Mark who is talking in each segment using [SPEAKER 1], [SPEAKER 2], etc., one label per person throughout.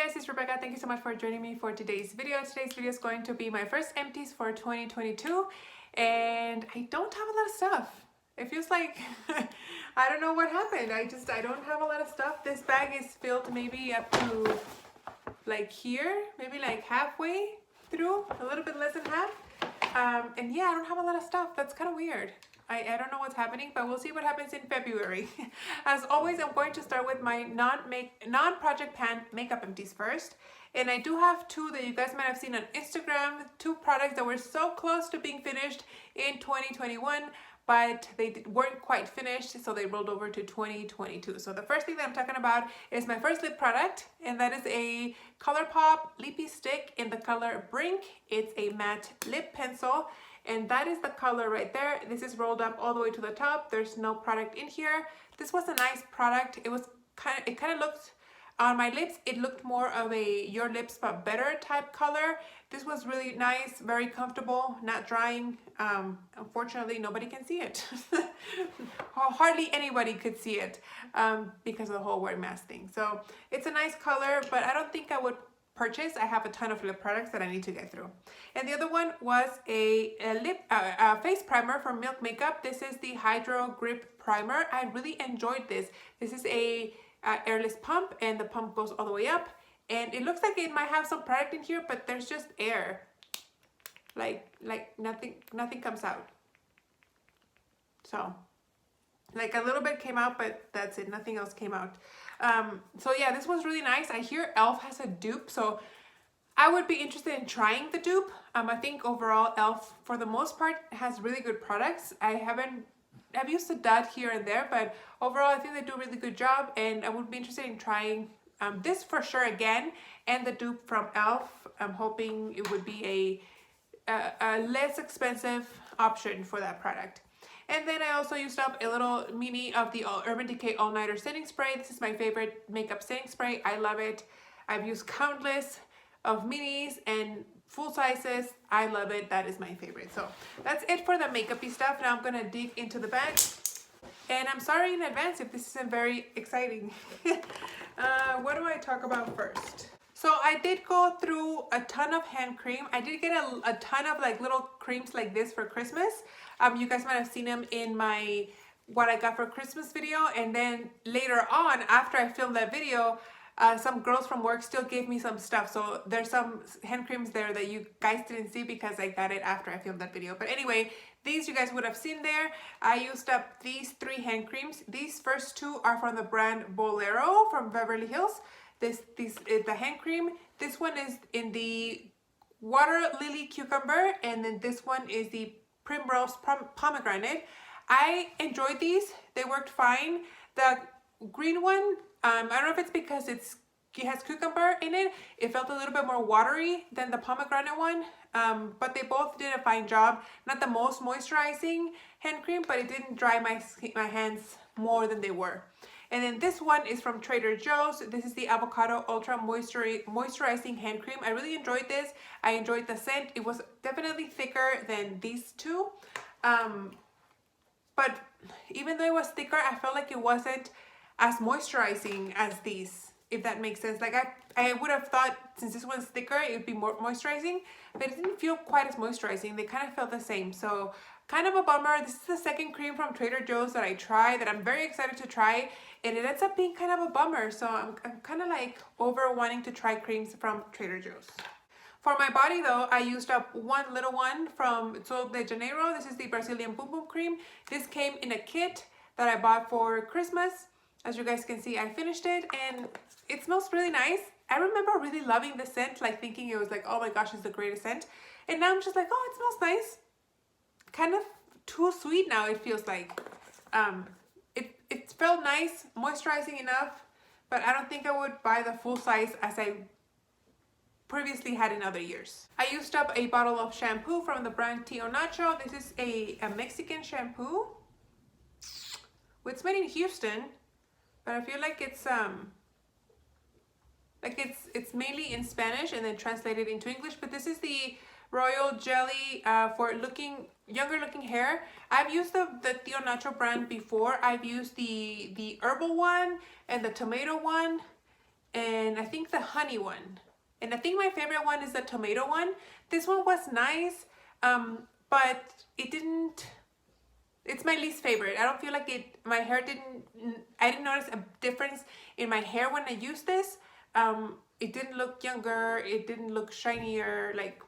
[SPEAKER 1] guys, it's Rebecca. Thank you so much for joining me for today's video. Today's video is going to be my first empties for 2022, and I don't have a lot of stuff. It feels like I don't know what happened. I don't have a lot of stuff. This bag is filled maybe up to like here, maybe like halfway through, a little bit less than half. And yeah, I don't have a lot of stuff. That's kind of weird. I don't know what's happening, but we'll see what happens in February. As always, I'm going to start with my non-project pan makeup empties first. And I do have two that you guys might have seen on Instagram, two products that were so close to being finished in 2021, but they weren't quite finished, so they rolled over to 2022. So the first thing that I'm talking about is my first lip product, and that is a ColourPop Lippy Stick in the color Brink. It's a matte lip pencil, and that is the color right there. This is rolled up all the way to the top. There's no product in here. This was a nice product. It kind of looked, on my lips, it looked more of a your lips but better type color. This was really nice, very comfortable, not drying. Unfortunately, nobody can see it. Hardly anybody could see it because of the whole wear mask thing. So it's a nice color, but I don't think I would purchase. I have a ton of lip products that I need to get through. And the other one was a face primer from Milk Makeup. This is the Hydro Grip Primer. I really enjoyed this. This is a airless pump, and the pump goes all the way up, and it looks like it might have some product in here, but there's just air. Like nothing comes out. So like a little bit came out, but that's it. Nothing else came out. So yeah, this was really nice. I hear e.l.f. has a dupe, so I would be interested in trying the dupe. I think overall e.l.f. for the most part has really good products. I've used a dot here and there, but overall I think they do a really good job, and I would be interested in trying this for sure again, and the dupe from e.l.f. I'm hoping it would be a less expensive option for that product. And then I also used up a little mini of the Urban Decay All Nighter Setting Spray. This is my favorite makeup setting spray. I love it. I've used countless of minis and full sizes. I love it. That is my favorite. So that's it for the makeup-y stuff. Now I'm gonna dig into the bag. And I'm sorry in advance if this isn't very exciting. What do I talk about first? So I did go through a ton of hand cream. I did get a ton of like little creams like this for Christmas. You guys might have seen them in my what I got for Christmas video. And then later on, after I filmed that video, some girls from work still gave me some stuff. So there's some hand creams there that you guys didn't see because I got it after I filmed that video. But anyway, these you guys would have seen there. I used up these 3 hand creams. These first 2 are from the brand Bolero from Beverly Hills. This is the hand cream. This one is in the Water Lily Cucumber, and then this one is the Primrose Pomegranate. I enjoyed these. They worked fine. The green one, I don't know if it's because it has cucumber in it. It felt a little bit more watery than the pomegranate one, but they both did a fine job. Not the most moisturizing hand cream, but it didn't dry my hands more than they were. And then this one is from Trader Joe's. This is the Avocado Ultra Moisturizing Hand Cream. I really enjoyed this. I enjoyed the scent. It was definitely thicker than these two. But even though it was thicker, I felt like it wasn't as moisturizing as these, if that makes sense. Like I would have thought since this one's thicker, it would be more moisturizing, but it didn't feel quite as moisturizing. They kind of felt the same. So kind of a bummer. This is the second cream from Trader Joe's that I tried that I'm very excited to try, and it ends up being kind of a bummer. So I'm kind of like over wanting to try creams from Trader Joe's. For my body though, I used up one little one from Sol de Janeiro. This is the Brazilian Boom Boom Cream. This came in a kit that I bought for Christmas. As you guys can see, I finished it and it smells really nice. I remember really loving the scent, like thinking it was like, oh my gosh, it's the greatest scent. And now I'm just like, oh, it smells nice. Kind of too sweet now, it feels like. It felt nice, moisturizing enough, but I don't think I would buy the full size as I previously had in other years. I used up a bottle of shampoo from the brand Tio Nacho. This is a Mexican shampoo. It's made in Houston, but I feel like it's mainly in Spanish and then translated into English. But this is the Royal Jelly for younger looking hair. I've used the Tio Nacho brand before. I've used the herbal one and the tomato one. and I think the honey one. And I think my favorite one is the tomato one. This one was nice, but it didn't, it's my least favorite. I don't feel like it, my hair I didn't notice a difference in my hair when I used this. It didn't look younger, it didn't look shinier, like,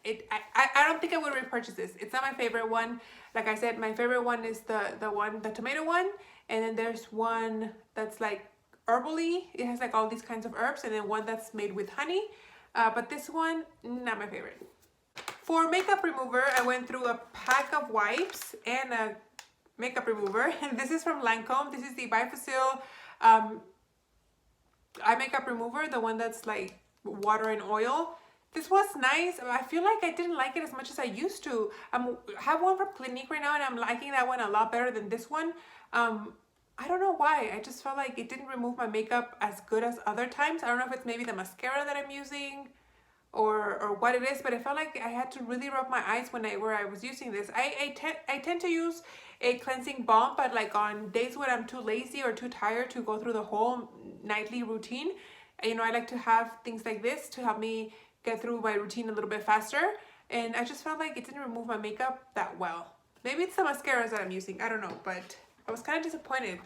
[SPEAKER 1] I don't think I would repurchase this. It's not my favorite one. Like I said, my favorite one is the tomato one, and then there's one that's like herbally. It has like all these kinds of herbs, and then one that's made with honey. But this one, not my favorite. For makeup remover, I went through a pack of wipes and a makeup remover. And this is from Lancome. This is the Bifacil eye makeup remover, the one that's like water and oil. This was nice. I feel like I didn't like it as much as I used to. I have one from Clinique right now, and I'm liking that one a lot better than this one. I don't know why. I just felt like it didn't remove my makeup as good as other times. I don't know if it's maybe the mascara that I'm using or what it is, but I felt like I had to really rub my eyes where I was using this. I tend to use a cleansing balm, but like on days when I'm too lazy or too tired to go through the whole nightly routine, you know, I like to have things like this to help me get through my routine a little bit faster. And I just felt like it didn't remove my makeup that well. Maybe it's the mascaras that I'm using, I don't know, but I was kind of disappointed.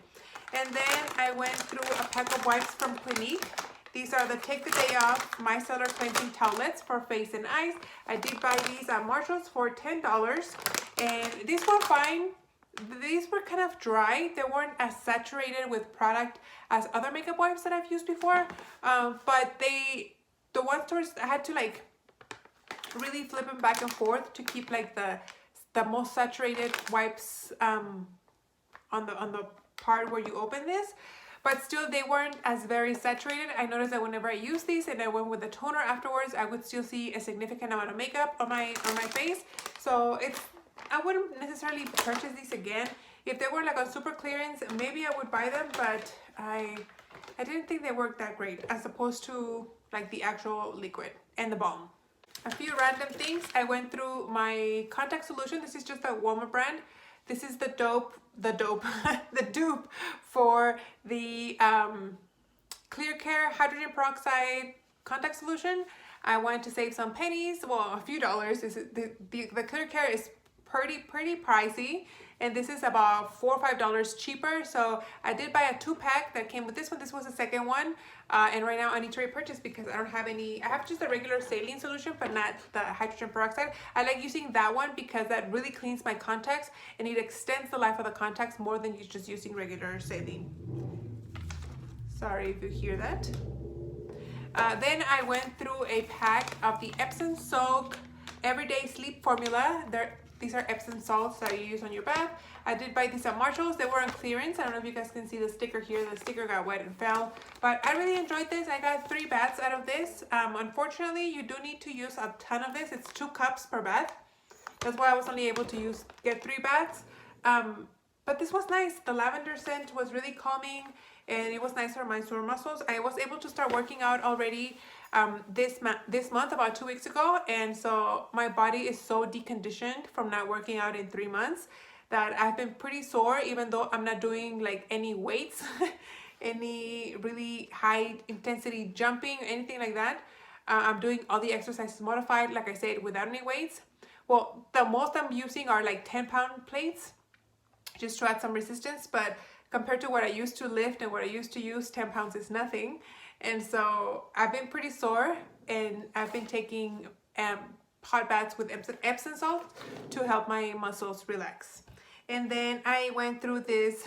[SPEAKER 1] And then I went through a pack of wipes from Clinique. These are the Take the Day Off Micellar Cleansing Towelettes for face and eyes. I did buy these at Marshall's for $10, and these were fine. These were kind of dry. They weren't as saturated with product as other makeup wipes that I've used before, but the one stores, I had to like really flip them back and forth to keep like the most saturated wipes on the part where you open this. But still, they weren't as very saturated. I noticed that whenever I use these and I went with the toner afterwards, I would still see a significant amount of makeup on my face. So I wouldn't necessarily purchase these again. If they were like on super clearance, maybe I would buy them, but I didn't think they worked that great as opposed to like the actual liquid and the balm. A few random things. I went through my contact solution. This is just a Walmart brand. This is the dupe for the Clear Care hydrogen peroxide contact solution. I wanted to save some pennies, well, a few dollars. The Clear Care is pretty pricey, and this is about $4 or $5 cheaper. So I did buy a 2-pack that came with this one. This was the second one, and right now I need to repurchase because I don't have any. I have just a regular saline solution, but not the hydrogen peroxide. I like using that one because that really cleans my contacts, and it extends the life of the contacts more than just using regular saline. Sorry if you hear that. Then I went through a pack of the Epsom Salt Everyday Sleep Formula. These are Epsom salts that you use on your bath. I did buy these at Marshall's. They were on clearance. I don't know if you guys can see the sticker here. The sticker got wet and fell. But I really enjoyed this. I got 3 baths out of this. Unfortunately, you do need to use a ton of this. It's 2 cups per bath. That's why I was only able to get 3 baths. But this was nice. The lavender scent was really calming, and it was nice for my sore muscles. I was able to start working out already this month, about 2 weeks ago, and so my body is so deconditioned from not working out in 3 months that I've been pretty sore, even though I'm not doing like any weights, any really high intensity jumping, anything like that. I'm doing all the exercises modified, like I said, without any weights. Well, the most I'm using are like 10-pound plates, just to add some resistance, but compared to what I used to lift and what I used to use, 10 pounds is nothing. And so I've been pretty sore, and I've been taking hot baths with Epsom salt to help my muscles relax. And then I went through this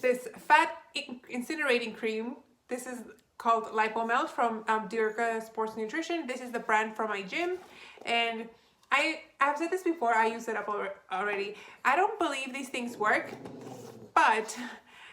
[SPEAKER 1] this fat incinerating cream. This is called Lipo Melt from Diurka Sports Nutrition. This is the brand from my gym, and I've said this before, I use it up already. I don't believe these things work, but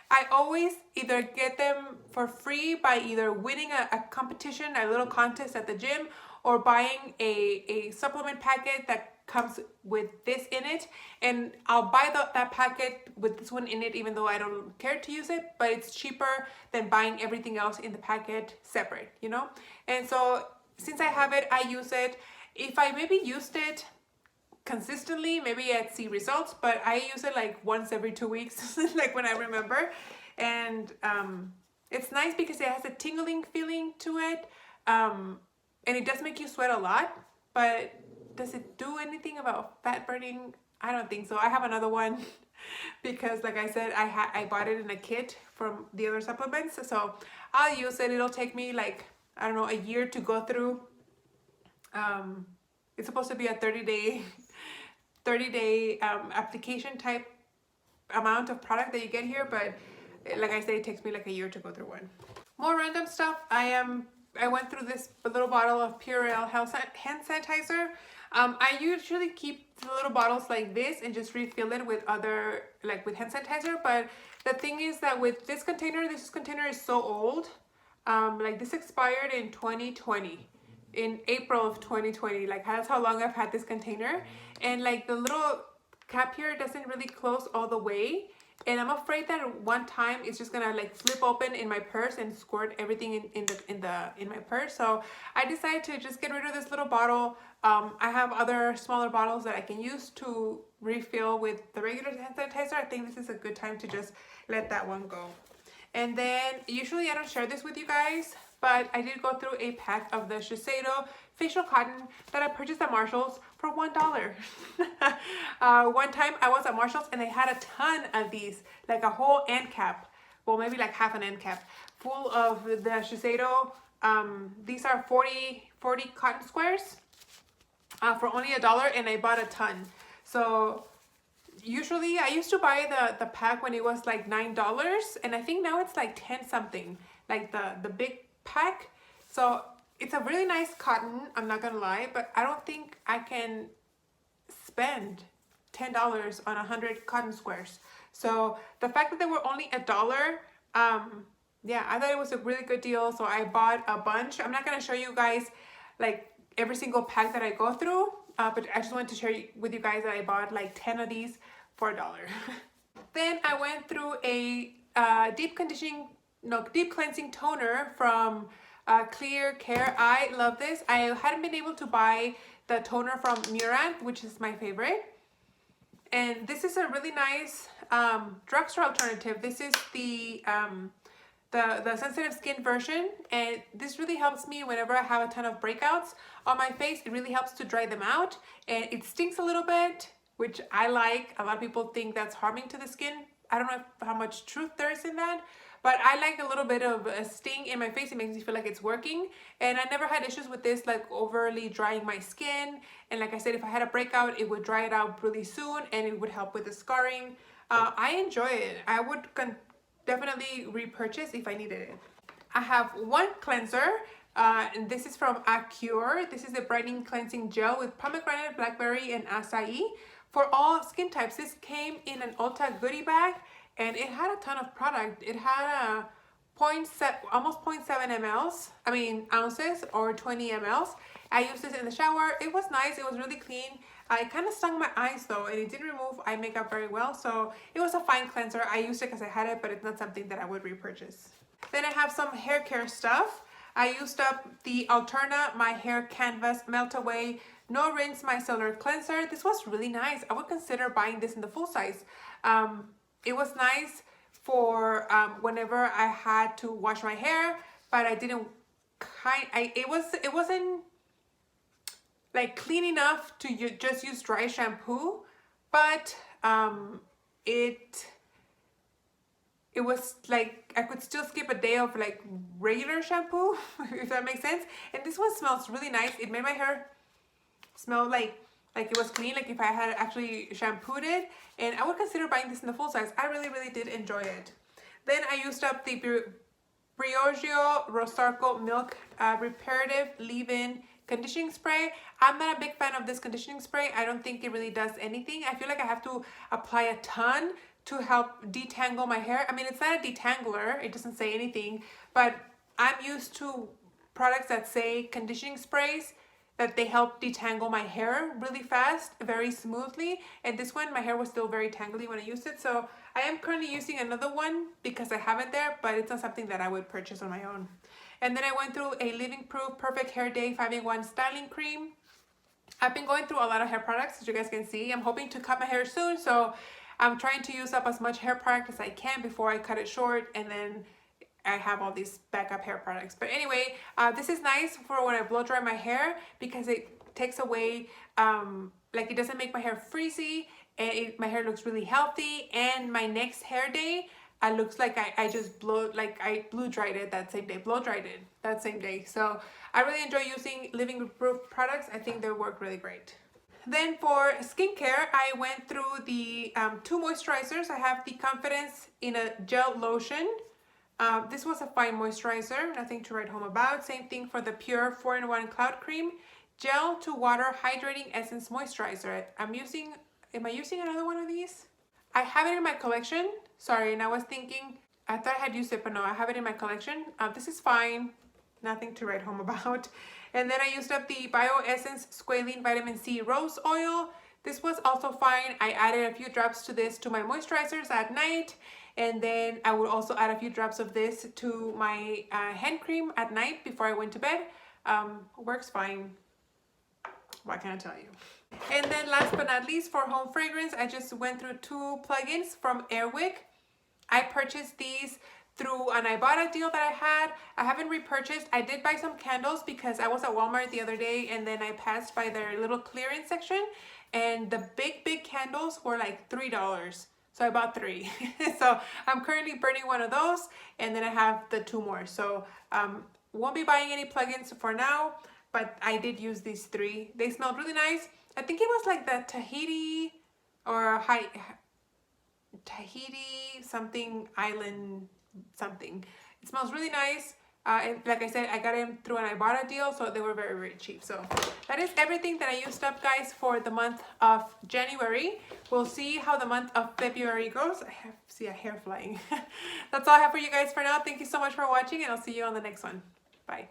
[SPEAKER 1] I always either get them for free by either winning a competition, a little contest at the gym, or buying a supplement packet that comes with this in it. And I'll buy that packet with this one in it, even though I don't care to use it, but it's cheaper than buying everything else in the packet separate, you know? And so since I have it, I use it. If I maybe used it consistently, maybe I'd see results, but I use it like once every 2 weeks, like when I remember. And It's nice because it has a tingling feeling to it, and it does make you sweat a lot, but does it do anything about fat burning? I don't think so. I have another one because like I said, I bought it in a kit from the other supplements, so I'll use it. It'll take me like, I don't know, a year to go through. It's supposed to be a 30-day application type amount of product that you get here, but like I say, it takes me like a year to go through one. More random stuff. I went through this little bottle of Purell hand sanitizer. I usually keep the little bottles like this and just refill it with other, like with hand sanitizer, but the thing is that with this container is so old. Like this expired in 2020, in April of 2020. Like that's how long I've had this container, and like the little cap here doesn't really close all the way, and I'm afraid that one time it's just gonna like flip open in my purse and squirt everything in my purse. So I decided to just get rid of this little bottle. I have other smaller bottles that I can use to refill with the regular hand sanitizer. I think this is a good time to just let that one go. And then usually I don't share this with you guys, but I did go through a pack of the Shiseido facial cotton that I purchased at Marshall's for $1. One time I was at Marshall's and they had a ton of these, like a whole end cap, well maybe like half an end cap, full of the Shiseido. These are 40 cotton squares for only $1, and I bought a ton. So usually I used to buy the pack when it was like $9, and I think now it's like 10 something, like the big pack. So it's a really nice cotton, I'm not gonna lie, but I don't think I can spend $10 on 100 cotton squares. So the fact that they were only $1, yeah, I thought it was a really good deal, so I bought a bunch. I'm not gonna show you guys like every single pack that I go through, but I just wanted to share with you guys that I bought like 10 of these for $1. Then I went through a deep cleansing toner from Clear Care. I love this. I hadn't been able to buy the toner from Murant, which is my favorite. And this is a really nice drugstore alternative. This is the sensitive skin version, and this really helps me whenever I have a ton of breakouts on my face. It really helps to dry them out, and it stinks a little bit, which I like. A lot of people think that's harming to the skin. I don't know how much truth there is in that, but I like a little bit of a sting in my face. It makes me feel like it's working, and I never had issues with this like overly drying my skin. And like I said, if I had a breakout, it would dry it out really soon, and it would help with the scarring. I enjoy it. I would definitely repurchase if I needed it. I have one cleanser, and this is from Acure. This is the Brightening Cleansing Gel with pomegranate, blackberry, and acai for all skin types. This came in an Ulta goodie bag, and it had a ton of product. It had a almost 0.7 ounces or 20 mls. I used this in the shower. It was nice. It was really clean. It kind of stung my eyes though, and it didn't remove eye makeup very well, so it was a fine cleanser. I used it because I had it, but it's not something that I would repurchase. Then I have some hair care stuff. I used up the Alterna My Hair Canvas Melt Away No Rinse Micellar Cleanser. This was really nice. I would consider buying this in the full size. It was nice for whenever I had to wash my hair, but I didn't it wasn't like clean enough to just use dry shampoo, but it was like I could still skip a day of like regular shampoo, if that makes sense. And this one smells really nice. It made my hair smell like it was clean, like if I had actually shampooed it. And I would consider buying this in the full size. I really did enjoy it. Then I used up the Riogio Rosarico Milk Reparative Leave-In Conditioning Spray. I'm not a big fan of this conditioning spray. I don't think it really does anything. I feel like I have to apply a ton to help detangle my hair. I mean, it's not a detangler. It doesn't say anything, but I'm used to products that say conditioning sprays, that they help detangle my hair really fast, very smoothly. And this one, my hair was still very tangly when I used it. So I am currently using another one because I have it there, but it's not something that I would purchase on my own. And then I went through a Living Proof Perfect Hair Day 5-in-1 Styling Cream. I've been going through a lot of hair products, as you guys can see. I'm hoping to cut my hair soon, so I'm trying to use up as much hair product as I can before I cut it short, and then I have all these backup hair products. But anyway, this is nice for when I blow dry my hair because it takes away, like it doesn't make my hair frizzy, and my hair looks really healthy. And my next hair day, it looks like I just I blow dried it that same day, blow dried it that same day. So I really enjoy using living proof products. I think they work really great. Then for skincare, I went through the 2 moisturizers. I have the Confidence in a gel lotion. This was a fine moisturizer, nothing to write home about. Same thing for the Pure 4-in-1 Cloud Cream Gel to Water Hydrating Essence Moisturizer. Am I using another one of these? I have it in my collection. Sorry, and I was thinking, I thought I had used it, but no, I have it in my collection. This is fine, nothing to write home about. And then I used up the Bioessence Squalene Vitamin C Rose Oil. This was also fine. I added a few drops to this to my moisturizers at night. And then I would also add a few drops of this to my hand cream at night before I went to bed. Works fine. What can I tell you? And then last but not least, for home fragrance, I just went through 2 plugins from Airwick. I purchased these through an Ibotta deal that I had. I haven't repurchased. I did buy some candles because I was at Walmart the other day and then I passed by their little clearance section and the big candles were like $3. So I bought 3. So I'm currently burning one of those and then I have the 2 more. So won't be buying any plugins for now, but I did use these 3. They smelled really nice. I think it was like the Tahiti or Tahiti something island something. It smells really nice. And like I said, I got them through an Ibotta deal, so they were very cheap. So that is everything that I used up, guys, for the month of January. We'll see how the month of February goes. I see a hair flying. That's all I have for you guys for now. Thank you so much for watching, and I'll see you on the next one. Bye.